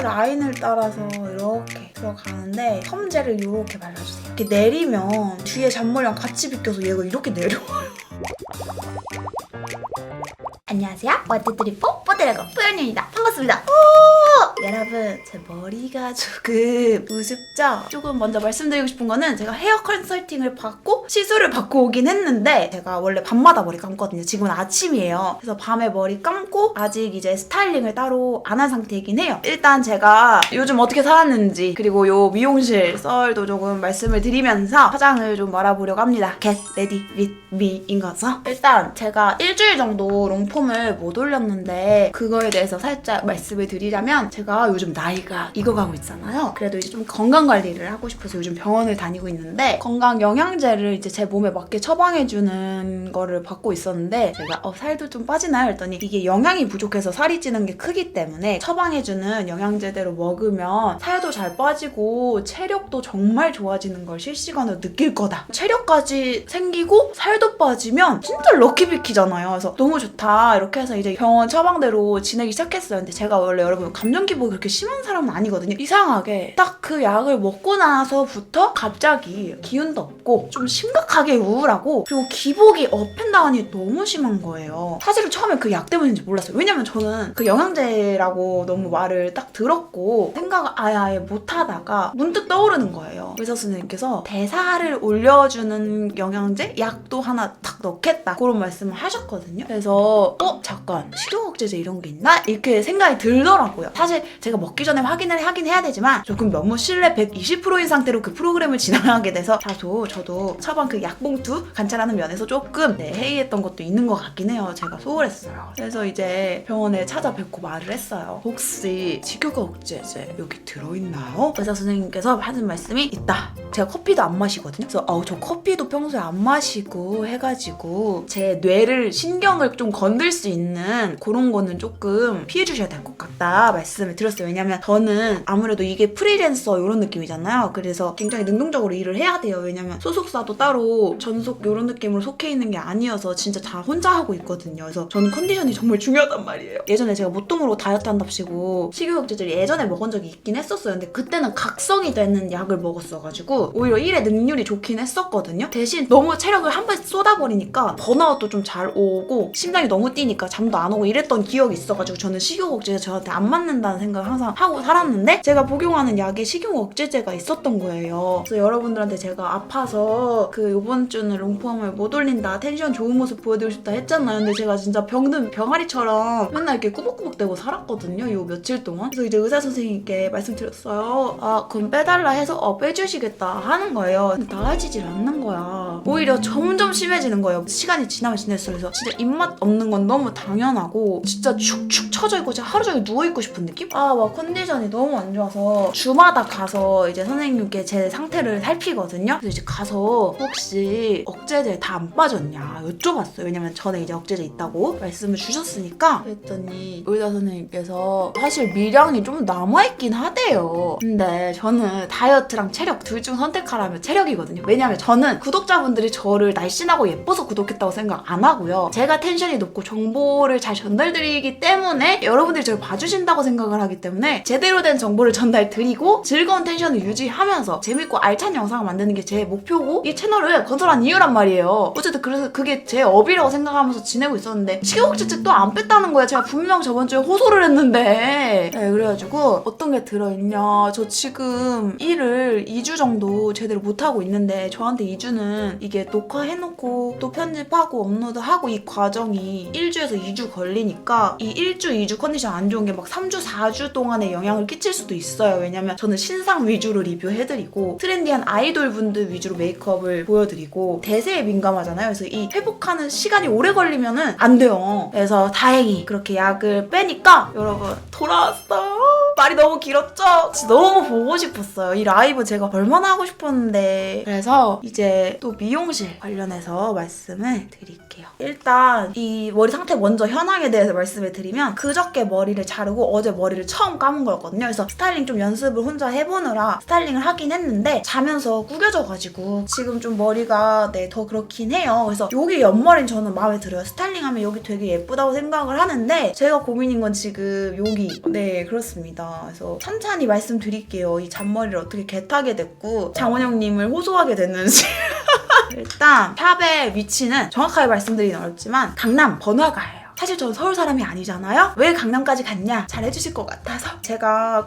라인을 따라서 이렇게 들어가는데 펌젤을 이렇게 발라주세요. 이렇게 내리면 뒤에 잔머리랑 같이 비껴서 얘가 이렇게 내려와요. 안녕하세요. 와트트리 뽀뽀드래곤 뿌연입니다. 반갑습니다. 여러분, 제 머리가 조금 우습죠? 조금 먼저 말씀드리고 싶은 거는 제가 헤어 컨설팅을 받고 시술을 받고 오긴 했는데 제가 원래 밤마다 머리 감거든요. 지금은 아침이에요. 그래서 밤에 머리 감고 아직 이제 스타일링을 따로 안 한 상태이긴 해요. 일단 제가 요즘 어떻게 살았는지 그리고 요 미용실 썰도 조금 말씀을 드리면서 화장을 좀 말아보려고 합니다. Get ready with me인 거죠. 일단 제가 일주일 정도 롱폼을 못 올렸는데 그거에 대해서 살짝 말씀을 드리자면 제가 요즘 나이가 익어가고 있잖아요. 그래도 이제 좀 건강관리를 하고 싶어서 요즘 병원을 다니고 있는데 건강 영양제를 이제 제 몸에 맞게 처방해주는 거를 받고 있었는데 제가 살도 좀 빠지나요? 했더니 이게 영양이 부족해서 살이 찌는 게 크기 때문에 처방해주는 영양제대로 먹으면 살도 잘 빠지고 체력도 정말 좋아지는 걸 실시간으로 느낄 거다. 체력까지 생기고 살도 빠지면 진짜 럭키비키잖아요. 그래서 너무 좋다 이렇게 해서 이제 병원 처방대로 지내기 시작했어요. 근데 제가 원래 여러분 감정 기복이 그렇게 심한 사람은 아니거든요. 이상하게 딱 그 약을 먹고 나서부터 갑자기 기운도 없고 좀 심각하게 우울하고 그리고 기복이 업앤다운이 너무 심한 거예요. 사실은 처음에 그 약 때문인지 몰랐어요. 왜냐면 저는 그 영양제라고 너무 말을 딱 들었고 생각을 아예 못하다가 문득 떠오르는 거예요. 의사 선생님께서 대사를 올려주는 영양제? 약도 하나 딱 넣겠다 그런 말씀을 하셨거든요. 그래서 잠깐 식욕억제제 이런 게 있나? 이렇게 생각이 들더라고요. 사실 제가 먹기 전에 확인을 하긴 해야 되지만 조금 너무 신뢰 120%인 상태로 그 프로그램을 진행하게 돼서 저도 처방 그 약봉투 관찰하는 면에서 조금 해이했던 것도 있는 것 같긴 해요. 제가 소홀했어요. 그래서 이제 병원에 찾아뵙고 말을 했어요. 혹시 식욕억제제 여기 들어있나요? 의사 선생님께서 하는 말씀이 있다. 제가 커피도 안 마시거든요. 그래서 저 커피도 평소에 안 마시고 해가지고 제 뇌를 신경을 좀 건들 수 있는 그런 거는 조금 피해 주셔야 될 것 같다 말씀을 드렸어요. 왜냐면 저는 아무래도 이게 프리랜서 이런 느낌이잖아요. 그래서 굉장히 능동적으로 일을 해야 돼요. 왜냐면 소속사도 따로 전속 이런 느낌으로 속해 있는 게 아니어서 진짜 다 혼자 하고 있거든요. 그래서 저는 컨디션이 정말 중요하단 말이에요. 예전에 제가 모뚱으로 다이어트 한답시고 식욕억제제를 예전에 먹은 적이 있긴 했었어요. 근데 그때는 각성이 되는 약을 먹었어가지고 오히려 일의 능률이 좋긴 했었거든요. 대신 너무 체력을 한 번에 쏟아버리니까 번아웃도 좀 잘 오고 심장이 너무 뛰니까 잠도 안 오고 이랬던 기억이 있어가지고 저는 식욕억제제 저한테 안 맞는다는 생각을 항상 하고 살았는데 제가 복용하는 약에 식욕억제제가 있었던 거예요. 그래서 여러분들한테 제가 아파서 이번 주는 롱폼을 못 올린다 텐션 좋은 모습 보여드리고 싶다 했잖아요. 근데 제가 진짜 병든 병아리처럼 맨날 이렇게 꾸벅꾸벅대고 살았거든요. 요 며칠 동안. 그래서 이제 의사 선생님께 말씀드렸어요. 그럼 빼달라 해서 빼주시겠다 하는 거예요. 근데 나아지질 않는 거야. 오히려 점점 심해지는 거예요. 시간이 지나면 지날수록. 그래서 진짜 입맛 없는 건 너무 당연하고 진짜 축축 처져 있고 진짜 하루 종일 누워있고 싶은 느낌? 막 컨디션이 너무 안 좋아서 주마다 가서 이제 선생님께 제 상태를 살피거든요. 그래서 이제 가서 혹시 억제제 다 안 빠졌냐 여쭤봤어요. 왜냐면 전에 이제 억제제 있다고 말씀을 주셨으니까. 그랬더니 의사 선생님께서 사실 미량이 좀 남아있긴 하대요. 근데 저는 다이어트랑 체력 둘 중 선택하라면 체력이거든요. 왜냐면 저는 구독자분들이 저를 날씬하고 예뻐서 구독했다고 생각 안 하고요. 제가 텐션이 높고 정보를 잘 전달드리기 때문에 여러분들이 저를 봐주신다고 생각을 하기 때문에 제대로 된 정보를 전달드리고 즐거운 텐션을 유지하면서 재밌고 알찬 영상을 만드는 게 제 목표고 이 채널을 건설한 이유란 말이에요. 어쨌든 그래서 그게 제 업이라고 생각하면서 지내고 있었는데 식욕억제제 또 안 뺐다는 거야. 제가 분명 저번 주에 호소를 했는데 그래가지고 어떤 게 들어있냐 저 지금 일을 2주 정도 제대로 못하고 있는데 저한테 2주는 이게 녹화해놓고 또 편집하고 업로드하고 이 과정이 1주에서 2주 걸리니까 이 1주, 2주 컨디션 안 좋은 게 막 3주, 4주 동안에 영향을 끼칠 수도 있어요. 왜냐면 저는 신상 위주로 리뷰해드리고 트렌디한 아이돌 분들 위주로 메이크업을 보여드리고 대세에 민감하잖아요. 그래서 이 회복하는 시간이 오래 걸리면은 안 돼요. 그래서 다행히 그렇게 약을 빼니까 여러분 돌아왔어요. 말이 너무 길었죠? 진짜 너무 보고 싶었어요. 이 라이브 제가 얼마나 하고 싶었는데. 그래서 이제 또 미용실 관련해서 말씀을 드릴게요. 일단 이 머리 상태 먼저 현황에 대해서 말씀을 드리면 그저께 머리를 자르고 어제 머리를 처음 감은 거였거든요. 그래서 스타일링 좀 연습을 혼자 해보느라 스타일링을 하긴 했는데 자면서 구겨져가지고 지금 좀 머리가 더 그렇긴 해요. 그래서 여기 옆머리는 저는 마음에 들어요. 스타일링하면 여기 되게 예쁘다고 생각을 하는데 제가 고민인 건 지금 여기 그렇습니다. 있습니다. 그래서 찬찬히 말씀드릴게요. 이 잔머리를 어떻게 개타게 됐고 장원영님을 호소하게 됐는지. 일단 샵의 위치는 정확하게 말씀드리긴 어렵지만 강남 번화가예요. 사실 저는 서울 사람이 아니잖아요? 왜 강남까지 갔냐? 잘 해주실 것 같아서. 제가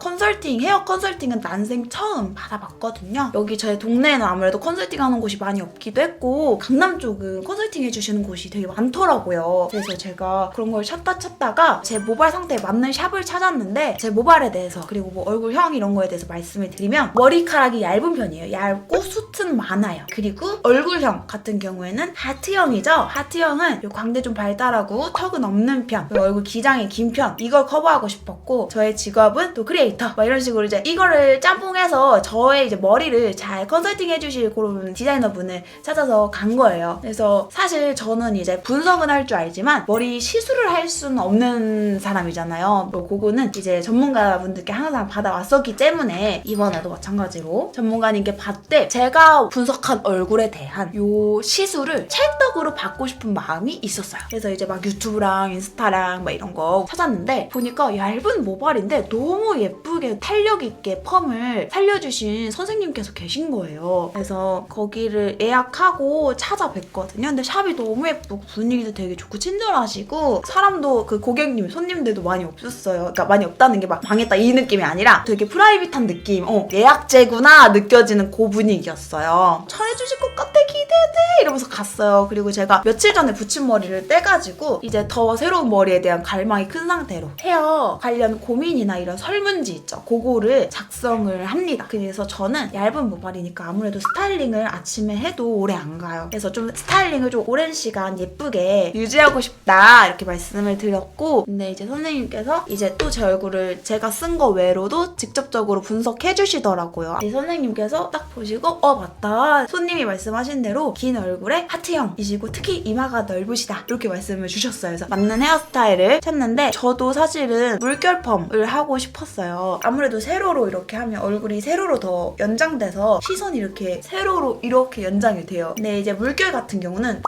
헤어 컨설팅은 난생 처음 받아봤거든요. 여기 저희 동네에는 아무래도 컨설팅 하는 곳이 많이 없기도 했고 강남 쪽은 컨설팅 해주시는 곳이 되게 많더라고요. 그래서 제가 그런 걸 찾다가 제 모발 상태에 맞는 샵을 찾았는데 제 모발에 대해서 그리고 뭐 얼굴형 이런 거에 대해서 말씀을 드리면 머리카락이 얇은 편이에요. 얇고 숱은 많아요. 그리고 얼굴형 같은 경우에는 하트형이죠. 하트형은 광대 좀 발달하고 턱은 없는 편, 얼굴 기장이 긴 편, 이걸 커버하고 싶었고 저의 직업은 또 크리에이터 막 이런 식으로 이제 이거를 짬뽕해서 저의 이제 머리를 잘 컨설팅 해주실 그런 디자이너분을 찾아서 간 거예요. 그래서 사실 저는 이제 분석은 할 줄 알지만 머리 시술을 할 수는 없는 사람이잖아요. 뭐 그거는 이제 전문가분들께 항상 받아왔었기 때문에 이번에도 마찬가지로 전문가님께 받되 제가 분석한 얼굴에 대한 요 시술을 찰떡으로 받고 싶은 마음이 있었어요. 그래서 이제 막 유튜브랑 인스타랑 막 이런 거 찾았는데 보니까 얇은 모발인데 너무 예쁘게 탄력 있게 펌을 살려주신 선생님께서 계신 거예요. 그래서 거기를 예약하고 찾아뵀거든요. 근데 샵이 너무 예쁘고 분위기도 되게 좋고 친절하시고 사람도 그 고객님, 손님들도 많이 없었어요. 그러니까 많이 없다는 게 막 망했다 이 느낌이 아니라 되게 프라이빗한 느낌, 예약제구나 느껴지는 그 분위기였어요. 잘해주실 것 같아, 기대돼 이러면서 갔어요. 그리고 제가 며칠 전에 붙임머리를 떼가지고 이제 더 새로운 머리에 대한 갈망이 큰 상태로 헤어 관련 고민이나 이런 설문지 있죠. 그거를 작성을 합니다. 그래서 저는 얇은 모발이니까 아무래도 스타일링을 아침에 해도 오래 안 가요. 그래서 좀 스타일링을 좀 오랜 시간 예쁘게 유지하고 싶다 이렇게 말씀을 드렸고 근데 이제 선생님께서 이제 또 제 얼굴을 제가 쓴 거 외로도 직접적으로 분석해 주시더라고요. 이 선생님께서 딱 보시고 맞다. 손님이 말씀하신 대로 긴 얼굴에 하트형이시고 특히 이마가 넓으시다 이렇게 말씀을 주셨어요. 그래서 맞는 헤어스타일을 찾는데 저도 사실은 물결 펌을 하고 싶었어요. 아무래도 세로로 이렇게 하면 얼굴이 세로로 더 연장돼서 시선이 이렇게 세로로 이렇게 연장이 돼요. 근데 이제 물결 같은 경우는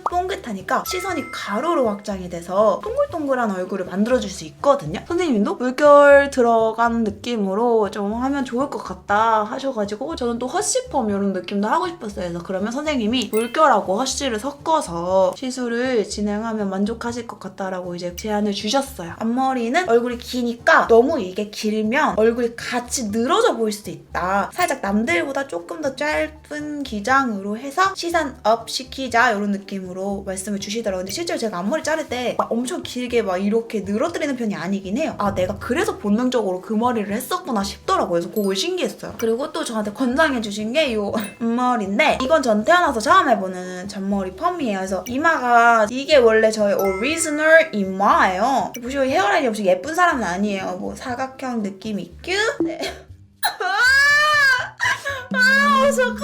뽕긋하니까 시선이 가로로 확장이 돼서 동글동글한 얼굴을 만들어줄 수 있거든요. 선생님도 물결 들어간 느낌으로 좀 하면 좋을 것 같다 하셔가지고 저는 또 허쉬펌 이런 느낌도 하고 싶었어요. 그래서 그러면 선생님이 물결하고 허쉬를 섞어서 시술을 진행하면 만족하실 것 같다라고 이제 제안을 주셨어요. 앞머리는 얼굴이 기니까 너무 이게 길면 얼굴이 같이 늘어져 보일 수도 있다. 살짝 남들보다 조금 더 짧은 기장으로 해서 시선 업 시키자 이런 느낌으로 말씀을 주시더라고요. 근데 실제로 제가 앞머리 자를 때 막 엄청 길게 막 이렇게 늘어뜨리는 편이 아니긴 해요. 내가 그래서 본능적으로 그 머리를 했었구나 싶더라고요. 그래서 그걸 신기했어요. 그리고 또 저한테 권장해 주신 게 이 앞머리인데 이건 전 태어나서 처음 해보는 잔머리 펌이에요. 그래서 이마가 이게 원래 저의 오리지널 이마예요. 보시고 헤어라인이 엄청 예쁜 사람은 아니에요. 뭐 사각형 느낌 있고 네. 잠깐만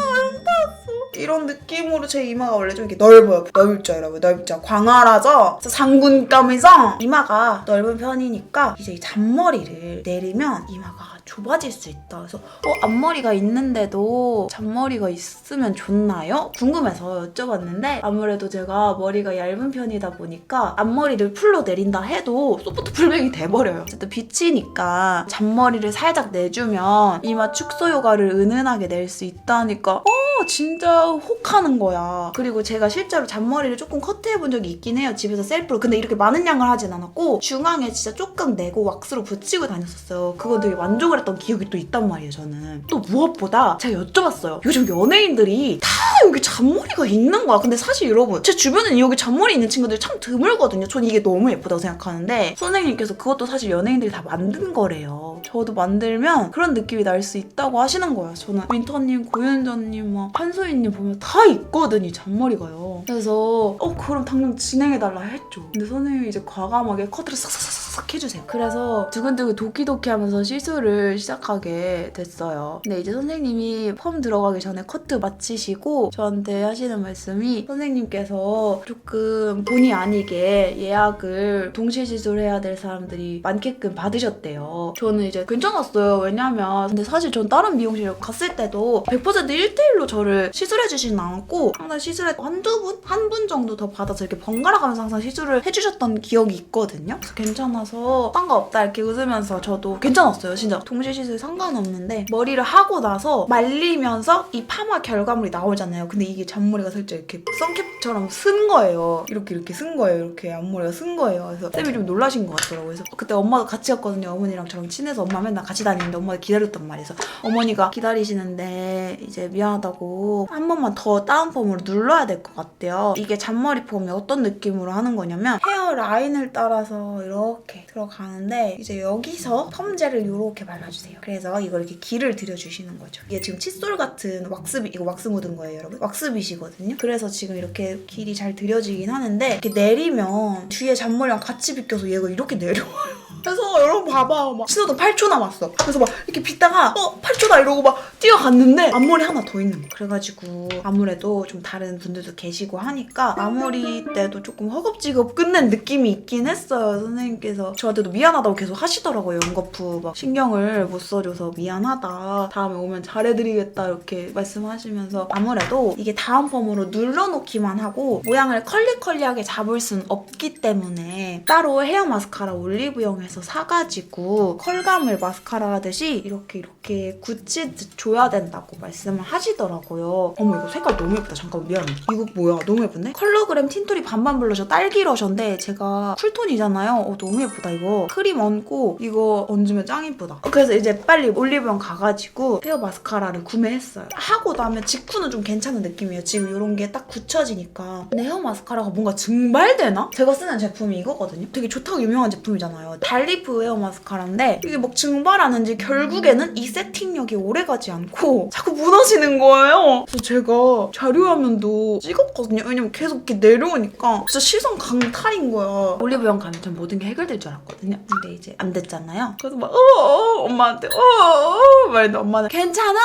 이런 느낌으로 제 이마가 원래 좀 이렇게 넓어요. 넓죠 여러분, 넓죠. 광활하죠? 그래서 상군감이죠? 이마가 넓은 편이니까 이제 이 잔머리를 내리면 이마가 좁아질 수 있다. 그래서 앞머리가 있는데도 잔머리가 있으면 좋나요? 궁금해서 여쭤봤는데 아무래도 제가 머리가 얇은 편이다 보니까 앞머리를 풀로 내린다 해도 소프트 풀백이 돼버려요. 어쨌든 빛이니까 잔머리를 살짝 내주면 이마 축소 효과를 은은하게 낼 수 있다니까 진짜 혹하는 거야. 그리고 제가 실제로 잔머리를 조금 커트해본 적이 있긴 해요. 집에서 셀프로. 근데 이렇게 많은 양을 하진 않았고 중앙에 진짜 조금 내고 왁스로 붙이고 다녔었어요. 그건 되게 만족을 했던 기억이 또 있단 말이에요. 저는 또 무엇보다 제가 여쭤봤어요. 요즘 연예인들이 다 여기 잔머리가 있는 거야. 근데 사실 여러분 제 주변에는 여기 잔머리 있는 친구들이 참 드물거든요. 전 이게 너무 예쁘다고 생각하는데 선생님께서 그것도 사실 연예인들이 다 만든 거래요. 저도 만들면 그런 느낌이 날 수 있다고 하시는 거예요. 저는 윈터님, 고윤정님, 막 한소희님 보면 다 있거든 이 잔머리가요. 그래서 그럼 당장 진행해달라 했죠. 근데 선생님이 이제 과감하게 커트를 싹싹싹 해주세요. 그래서 두근두근 도끼도끼 하면서 시술을 시작하게 됐어요. 근데 이제 선생님이 펌 들어가기 전에 커트 마치시고 저한테 하시는 말씀이 선생님께서 조금 본의 아니게 예약을 동시 시술해야 될 사람들이 많게끔 받으셨대요. 저는 이제 괜찮았어요. 왜냐면 근데 사실 전 다른 미용실 갔을 때도 100% 1대1로 저를 시술해주지는 않았고 항상 시술에 한두 분? 한 분 정도 더 받아서 이렇게 번갈아 가면서 항상 시술을 해주셨던 기억이 있거든요. 그래서 괜찮아서 상관없다 이렇게 웃으면서 저도 괜찮았어요. 진짜 동시 시술 상관없는데 머리를 하고 나서 말리면서 이 파마 결과물이 나오잖아요. 근데 이게 잔머리가 살짝 이렇게 선캡처럼 쓴 거예요. 이렇게 쓴 거예요. 이렇게 앞머리가 쓴 거예요. 그래서 쌤이 좀 놀라신 것 같더라고요. 그래서 그때 엄마가 같이 갔거든요. 어머니랑 저랑 친해서 엄마 맨날 같이 다니는데 엄마가 기다렸단 말이에요. 그래서 어머니가 기다리시는데 이제 미안하다고 한 번만 더 다운펌으로 눌러야 될 것 같대요. 이게 잔머리 펌이 어떤 느낌으로 하는 거냐면 헤어 라인을 따라서 이렇게 들어가는데 이제 여기서 펌젤을 이렇게 발라주세요. 그래서 이걸 이렇게 길을 들여주시는 거죠. 이게 지금 칫솔 같은 왁스빗, 이거 왁스 묻은 거예요, 여러분. 왁스빗이거든요. 그래서 지금 이렇게 길이 잘 들여지긴 하는데 이렇게 내리면 뒤에 잔머리랑 같이 비껴서 얘가 이렇게 내려와요. 그래서 여러분 봐봐, 막 신호등 8초 남았어. 그래서 막 이렇게 빗다가 8초다 이러고 막 뛰어갔는데 앞머리 하나 더 있는 거야. 그래가지고 아무래도 좀 다른 분들도 계시고 하니까 마무리 때도 조금 허겁지겁 끝낸 느낌이 있긴 했어요. 선생님께서 저한테도 미안하다고 계속 하시더라고요. 연거푸 막 신경을 못 써줘서 미안하다. 다음에 오면 잘해드리겠다 이렇게 말씀하시면서 아무래도 이게 다음 펌으로 눌러놓기만 하고 모양을 컬리컬리하게 잡을 순 없기 때문에 따로 헤어 마스카라 올리브영에서 사가지고 컬감을 마스카라 하듯이 이렇게 굳히듯 줘야 된다고 말씀을 하시더라고요. 어머 이거 색깔 너무 예쁘다. 잠깐만 미안해. 이거 뭐야? 너무 예쁜데? 컬러그램 틴토리 반반 블러셔 딸기 러셔인데 제가 쿨톤이잖아요. 너무 예쁘다 이거. 크림 얹고 이거 얹으면 짱 예쁘다. 그래서 이제 빨리 올리브영 가가지고 헤어 마스카라를 구매했어요. 하고 나면 직후는 좀 괜찮은 느낌이에요. 지금 이런 게 딱 굳혀지니까. 근데 헤어 마스카라가 뭔가 증발되나? 제가 쓰는 제품이 이거거든요. 되게 좋다고 유명한 제품이잖아요. 달리프 헤어 마스카라인데 이게 막 증발하는지 결국에는 이 세팅력이 오래가지 않고 자꾸 무너지는 거예요. 그래서 제가 자료화면도 찍었거든요. 왜냐면 계속 이렇게 내려오니까 진짜 시선 강탈인 거야. 올리브영 가면 전 모든 게 해결될 줄 알았거든요. 근데 이제 안 됐잖아요. 그래서 막 엄마한테 말했는데 엄마는 괜찮아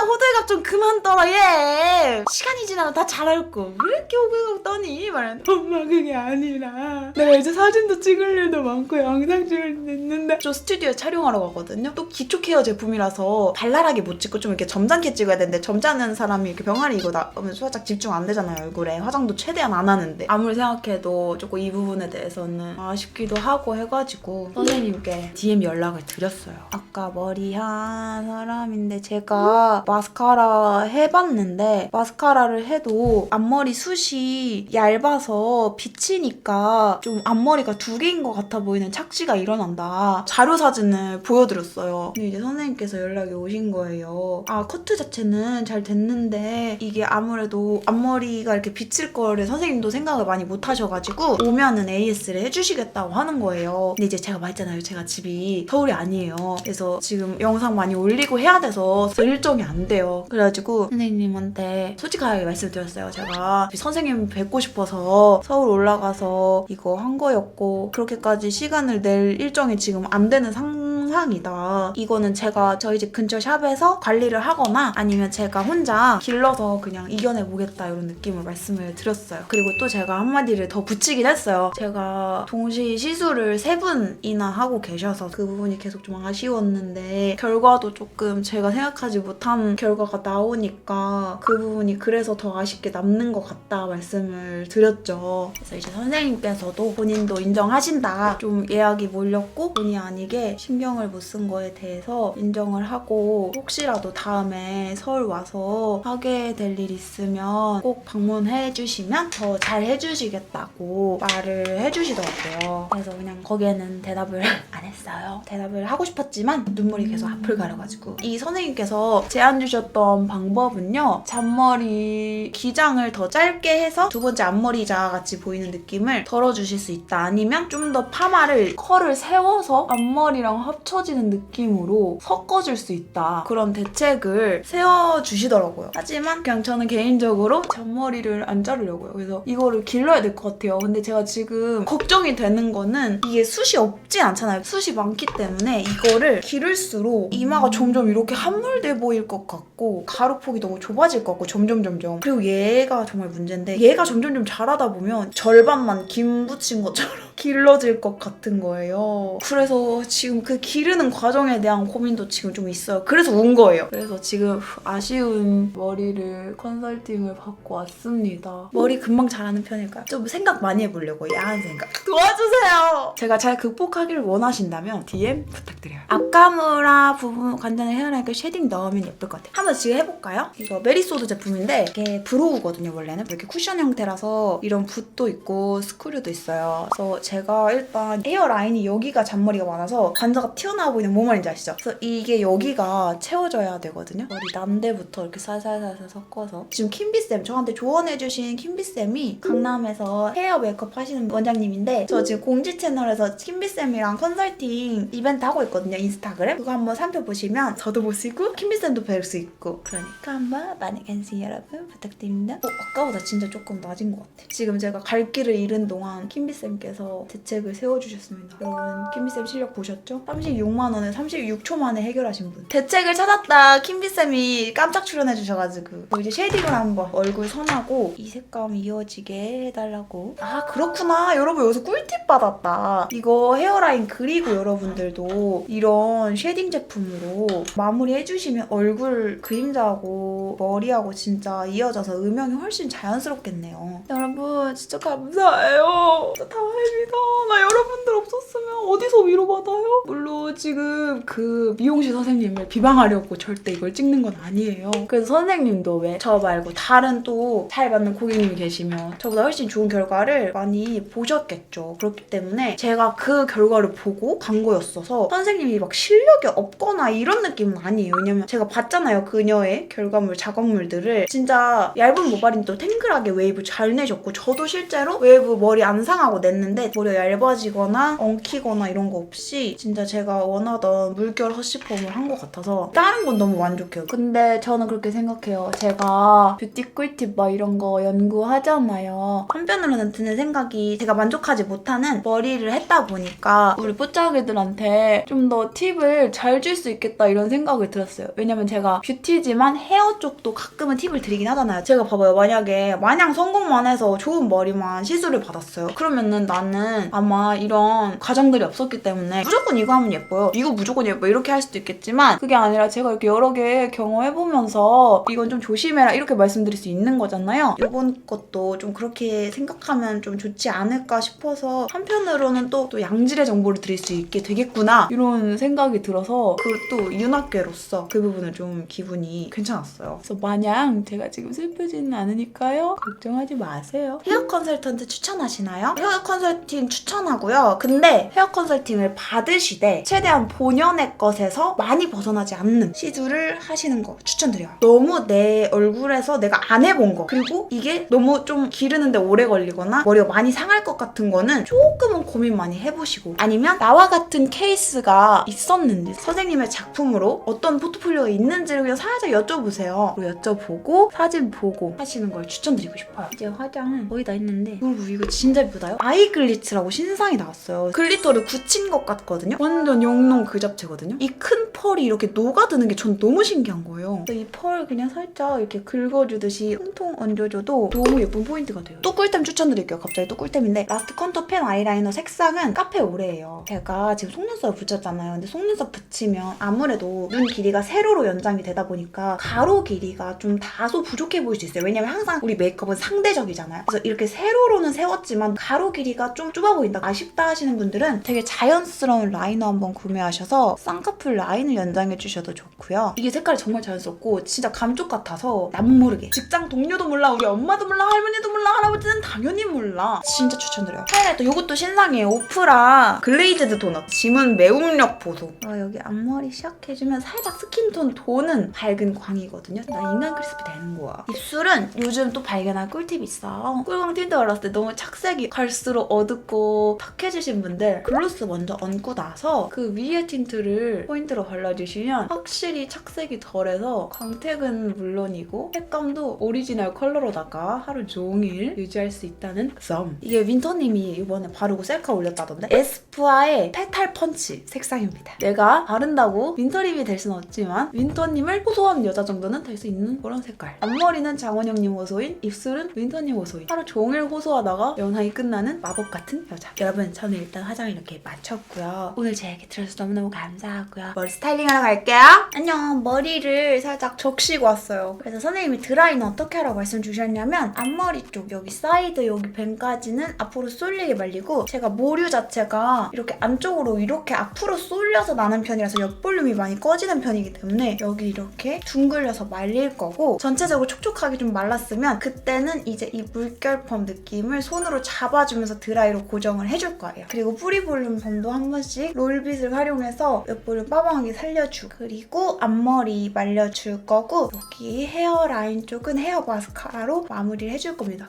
호들갑 좀 그만 떨어 얘 시간이 지나면 다 잘할 거 왜 이렇게 호들갑 떠니 말했는데 엄마 그게 아니라 내가 이제 사진도 찍을 일도 많고 영상 찍을 일도 있는데 저 스튜디오에 촬영하러 가거든요. 또 기초 케어 제품이라서 발랄하게 못 찍고 좀 이렇게 점잖게 찍어야 되는데 점잖은 사람이 이렇게 병아리 이거 나오면 살짝 집중 안 되잖아요. 얼굴에 화장도 최대한 안 하는데 아무리 생각해도 조금 이 부분에 대해서는 아쉽기도 하고 해가지고 선생님께 DM 연락을 드렸어요. 아까 머리 한 사람인데 제가 마스카라 해봤는데 마스카라를 해도 앞머리 숱이 얇아서 비치니까 좀 앞머리가 두 개인 것 같아 보이는 착시가 일어난다. 자료 사진을 보여드렸어요. 근데 이제 선생님께서 연락이 오신 거예요. 커트 자체는 잘 됐는데 이게 아무래도 앞머리가 이렇게 비칠 거를 선생님도 생각을 많이 못 하셔가지고 오면은 AS를 해주시겠다고 하는 거예요. 근데 이제 제가 말했잖아요. 제가 집이 서울이 아니에요. 그래서 지금 영상 많이 올리고 해야 돼서 일정이 안 돼요. 그래가지고 선생님한테 솔직하게 말씀드렸어요. 제가 선생님 뵙고 싶어서 서울 올라가서 이거 한 거였고 그렇게까지 시간을 낼 일정이 지금 안 되는 상황이다. 이거는 제가 저희 집 근처 샵에서 관리를 하거나 아니면 제가 혼자 길러서 그냥 이겨내보겠다 이런 느낌을 말씀을 드렸어요. 그리고 또 제가 한마디를 더 붙이긴 했어요. 제가 동시 시술을 3분이나 하고 계셔서 그 부분이 계속 좀 아쉬웠는데 결과도 조금 제가 생각하지 못한 결과가 나오니까 그 부분이 그래서 더 아쉽게 남는 것 같다 말씀을 드렸죠. 그래서 이제 선생님께서도 본인도 인정하신다. 좀 예약이 몰렸고 본의 아니게 신경을 못 쓴 거에 대해서 인정을 하고 혹시라도 다음에 서울 와서 하게 될 일 있으면 꼭 방문해 주시면 더 잘 해주시겠다고 말을 해주시더라고요. 그래서 그냥 거기에는 대답을 안 했어요. 대답을 하고 싶었지만 눈물이 계속 앞을 가려가지고 이 선생님께서 제안 주셨던 방법은요. 잔머리 기장을 더 짧게 해서 두 번째 앞머리자 같이 보이는 느낌을 덜어주실 수 있다. 아니면 좀 더 파마를 컬을 세워서 앞머리랑 합쳐지는 느낌으로 섞어줄 수 있다. 그런 대책을 세워주시더라고요. 하지만 그냥 저는 개인적으로 잔머리를 안 자르려고요. 그래서 이거를 길러야 될 것 같아요. 근데 제가 지금 걱정이 되는 거는 이게 숱이 없지 않잖아요. 숱이 많기 때문에 이거를 기를수록 이마가 점점 이렇게 함몰돼 보일 것 같고 가루폭이 너무 좁아질 것 같고 점점 그리고 얘가 정말 문제인데 얘가 점점 자라다 보면 절반만 김 붙인 것처럼 길러질 것 같은 거예요. 그래서 지금 그 기르는 과정에 대한 고민도 지금 좀 있어요. 그래서 운 거예요. 그래서 지금 아쉬운 머리를 컨설팅을 받고 왔습니다. 머리 금방 자라는 편일까요? 좀 생각 많이 해보려고, 야한 생각. 도와주세요! 제가 잘 극복하기를 원하신다면 DM 부탁드려요. 앞가무라 부분 간단히 헤어라인을 쉐딩 넣으면 예쁠 것 같아요. 한번 지금 해볼까요? 이거 메리소드 제품인데 이게 브로우거든요, 원래는. 이렇게 쿠션 형태라서 이런 붓도 있고 스크류도 있어요. 그래서 제가 일단 헤어라인이 여기가 잔머리가 많아서 관자가 튀어나와 보이는 뭐 말인지 아시죠? 그래서 이게 여기가 채워져야 되거든요. 머리 난데부터 이렇게 살살살살 섞어서. 지금 킴비쌤, 저한테 조언해주신 킴비쌤이 강남에서 헤어 메이크업 하시는 원장님인데 저 지금 공지 채널에서 킴비쌤이랑 컨설팅 이벤트 하고 있거든요, 인스타그램. 그거 한번 살펴보시면 저도 보시고 킴비쌤도 뵐 수 있고, 그러니까 한번 많은 관심 여러분 부탁드립니다. 아까보다 진짜 조금 낮은 것 같아. 지금 제가 갈 길을 잃은 동안 킴비쌤께서 대책을 세워주셨습니다. 여러분 킴비쌤 실력 보셨죠? 36만 원을 36초 만에 해결하신 분. 대책을 찾았다 킴비쌤이 깜짝 출연해주셔가지고 이제 쉐딩을 한번 얼굴 선하고 이 색감 이어지게 해달라고. 아 그렇구나, 여러분 여기서 꿀팁 받았다. 이거 헤어라인 그리고 여러분들도 이런 쉐딩 제품으로 마무리 해주시면 얼굴 그림자하고 머리하고 진짜 이어져서 음영이 훨씬 자연스럽겠네요. 여러분 진짜 감사해요. 진짜 다행이다. 나 여러분들 없었으면 어디서 위로받아요? 물론 지금 그 미용실 선생님을 비방하려고 절대 이걸 찍는 건 아니에요. 그래서 선생님도 왜 저 말고 다른 또 잘 맞는 고객님이 계시면 저보다 훨씬 좋은 결과를 많이 보셨겠죠. 그렇기 때문에 제가 그 결과를 보고 간 거였어서 선생님이 막 실력이 없거나 이런 느낌은 아니에요. 왜냐면 제가 봤잖아요, 그녀의 결과물, 작업물들을. 진짜 얇은 모발인도 탱글하게 웨이브 잘 내셨고, 저도 실제로 웨이브 머리 안 상하고 냈는데 머리가 얇아지거나 엉키거나 이런 거 없이 진짜 제가 원하던 물결 허쉬펌을 한 것 같아서 다른 건 너무 만족해요. 근데 저는 그렇게 생각해요. 제가 뷰티 꿀팁 막 이런 거 연구하잖아요. 한편으로는 드는 생각이 제가 만족하지 못하는 머리를 했다 보니까 우리 뽀짝이들한테 좀 더 팁을 잘 줄 수 있겠다 이런 생각이 들었어요. 왜냐면 제가 뷰티지만 헤어 쪽도 가끔은 팁을 드리긴 하잖아요. 제가 봐봐요. 만약에 마냥 성공만 해서 좋은 머리만 시술을 받았어요. 그러면은 나는 아마 이런 과정들이 없었기 때문에 무조건 이거 하면 예뻐요, 이거 무조건 예뻐, 이렇게 할 수도 있겠지만 그게 아니라 제가 이렇게 여러 개 경험해보면서 이건 좀 조심해라 이렇게 말씀드릴 수 있는 거잖아요. 이번 것도 좀 그렇게 생각하면 좀 좋지 않을까 싶어서 한편으로는 또 양질의 정보를 드릴 수 있게 되겠구나 이런 생각이 들어서 그리고 또 윤학계로서 그 부분은 좀 기분이 괜찮았어요. 그래서 마냥 제가 지금 슬프지는 않으니까요. 걱정하지 마세요. 헤어 컨설턴트 추천하시나요? 헤어 컨설팅 추천하고요. 근데 헤어 컨설팅을 받으시되 최대한 본연의 것에서 많이 벗어나지 않는 시술을 하시는 거 추천드려요. 너무 내 얼굴에서 내가 안 해본 거, 그리고 이게 너무 좀 기르는데 오래 걸리거나 머리가 많이 상할 것 같은 거는 조금은 고민 많이 해보시고, 아니면 나와 같은 케이스가 있었는지 선생님의 작품으로 어떤 포트폴리오가 있는지를 그냥 살짝 여쭤보세요. 그리고 여쭤보고 사진 보고 하시는 걸 추천드리고 싶어요. 이제 화장은 거의 다 했는데, 그리고 이거 진짜 예쁘다요? 아이 글리츠라고 신상이 나왔어요. 글리터를 굳힌 것 같거든요? 완전 영롱 그 자체거든요? 이 큰 펄이 이렇게 녹아드는 게 전 너무 신기한 거예요. 이 펄 그냥 살짝 이렇게 긁어주듯이 통통 얹어줘도 너무 예쁜 포인트가 돼요. 또 꿀템 추천드릴게요. 갑자기 또 꿀템인데, 라스트 컨투어 펜 아이라이너 색상은 카페 오레예요. 제가 지금 속눈썹을 붙였잖아요. 근데 속눈썹 붙이면 아무래도 눈 길이가 세로로 연장이 되다 보니까 가로 길이가 좀 다소 부족해 보일 수 있어요. 왜냐면 항상 우리 메이크업은 상대적이잖아요. 그래서 이렇게 세로로는 세웠지만 가로 길이가 좀 좁아 보인다, 아쉽다 하시는 분들은 되게 자연스러운 라이너 한번 구매하셔서 쌍꺼풀 라인을 연장해 주셔도 좋고요. 이게 색깔이 정말 자연스럽고 진짜 감쪽 같아서 남 모르게, 직장 동료도 몰라, 우리 엄마도 몰라, 할머니도 몰라, 할아버지는 당연히 몰라. 진짜 추천드려요. 하이라이터 이것도 신상이에요. 오프라 글레이즈드 도넛 지문 매움력 보소. 여기 앞머리 시작해주면 살짝 스킨톤 도는 밝은 광이거든요. 나 인간 크리스피 되는 거야. 입술은 요즘 또 발견한 꿀팁이 있어. 꿀광 틴트 발랐을 때 너무 착색이 갈수록 어둡고 탁해지신 분들 글로스 먼저 얹고 나서 그 위에 틴트를 포인트로 발라주시면 확실히 착색이 덜해서 광택은 물론이고 색감도 오리지널 컬러로다가 하루 종일 유지할 수 있다는 점. 이게 윈터님이 이번에 바르고 셀카 올렸다던데, 에스쁘아의 페탈 펀치 색상입니다. 내가 바른다고 윈터님이 될 수는 없지만 윈터님을 호소하는 여자 정도는 될 수 있는 그런 색깔. 앞머리는 장원영님 호소인, 입술은 윈터님 호소인. 하루 종일 호소하다가 영상이 끝나는 마법 같은 같은 여자. 여러분 저는 일단 화장을 이렇게 마쳤고요. 오늘 제 얘기 들어줘서 너무너무 감사하고요. 머리 스타일링하러 갈게요. 안녕. 머리를 살짝 적시고 왔어요. 그래서 선생님이 드라이는 어떻게 하라고 말씀 주셨냐면 앞머리 쪽 여기 사이드 여기 밴까지는 앞으로 쏠리게 말리고 제가 모류 자체가 이렇게 안쪽으로 이렇게 앞으로 쏠려서 나는 편이라서 옆볼륨이 많이 꺼지는 편이기 때문에 여기 이렇게 둥글려서 말릴 거고 전체적으로 촉촉하게 좀 말랐으면 그때는 이제 이 물결펌 느낌을 손으로 잡아주면서 드라이로 고정을 해줄 거예요. 그리고 뿌리 볼륨 펌도 한 번씩 롤빗을 활용해서 옆볼륨 빠방하게 살려주고 그리고 앞머리 말려줄 거고 여기 헤어라인 쪽은 헤어 마스카라로 마무리를 해줄 겁니다.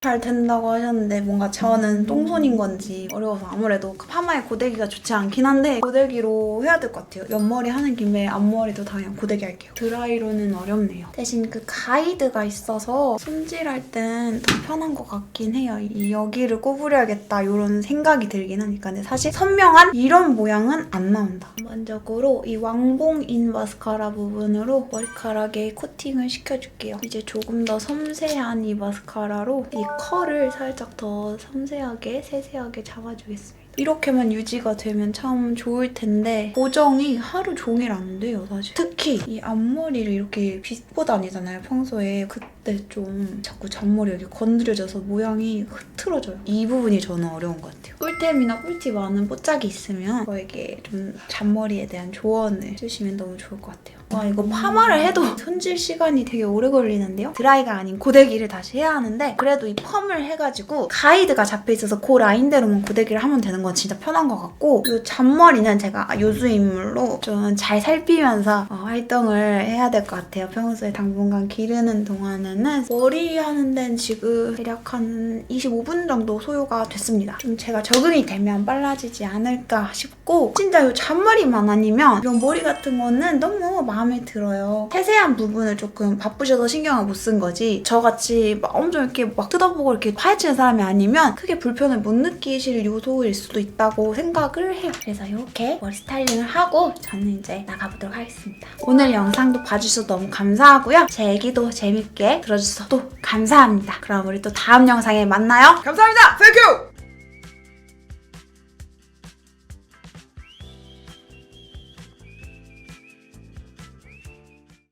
잘 된다고 하셨는데 뭔가 저는 똥손인 건지 어려워서 아무래도 파마에 고데기가 좋지 않긴 한데 고데기로 해야 될 것 같아요. 옆머리 하는 김에 앞머리도 다 그냥 고데기 할게요. 드라이로는 어렵네요. 대신 그 가이드가 있어서 손질할 땐 더 편한 것 같긴 해요. 이 여기를 꼬부려야겠다 이런 생각이 들긴 하니까. 근데 사실 선명한 이런 모양은 안 나온다. 전반적으로 이 왕봉인 마스카라 부분으로 머리카락에 코팅을 시켜줄게요. 이제 조금 더 섬세한 이 마스카라로 이 컬을 살짝 더 섬세하게 세세하게 잡아주겠습니다. 이렇게만 유지가 되면 참 좋을 텐데 고정이 하루 종일 안 돼요 사실. 특히 이 앞머리를 이렇게 빗고 다니잖아요 평소에. 그때 좀 자꾸 잔머리 여기 건드려져서 모양이 흐트러져요. 이 부분이 저는 어려운 것 같아요. 꿀템이나 꿀팁 아는 뽀짝이 있으면 저에게 좀 잔머리에 대한 조언을 주시면 너무 좋을 것 같아요. 와 이거 파마를 해도 손질 시간이 되게 오래 걸리는데요? 드라이가 아닌 고데기를 다시 해야 하는데 그래도 이 펌을 해가지고 가이드가 잡혀있어서 그 라인대로만 고데기를 하면 되는 건 진짜 편한 것 같고 이 잔머리는 제가 요수인물로 좀 잘 살피면서 활동을 해야 될 것 같아요. 평소에 당분간 기르는 동안에는 머리 하는 데는 지금 대략 한 25분 정도 소요가 됐습니다. 좀 제가 적응이 되면 빨라지지 않을까 싶고 진짜 이 잔머리만 아니면 이런 머리 같은 거는 너무 마음에 들어요. 세세한 부분을 조금 바쁘셔서 신경을 못 쓴 거지 저같이 막 엄청 이렇게 막 뜯어보고 이렇게 파헤치는 사람이 아니면 크게 불편을 못 느끼실 요소일 수도 있다고 생각을 해요. 그래서 이렇게 머리 스타일링을 하고 저는 이제 나가보도록 하겠습니다. 오늘 영상도 봐주셔서 너무 감사하고요. 제 얘기도 재밌게 들어주셔서 또 감사합니다. 그럼 우리 또 다음 영상에 만나요. 감사합니다. 땡큐.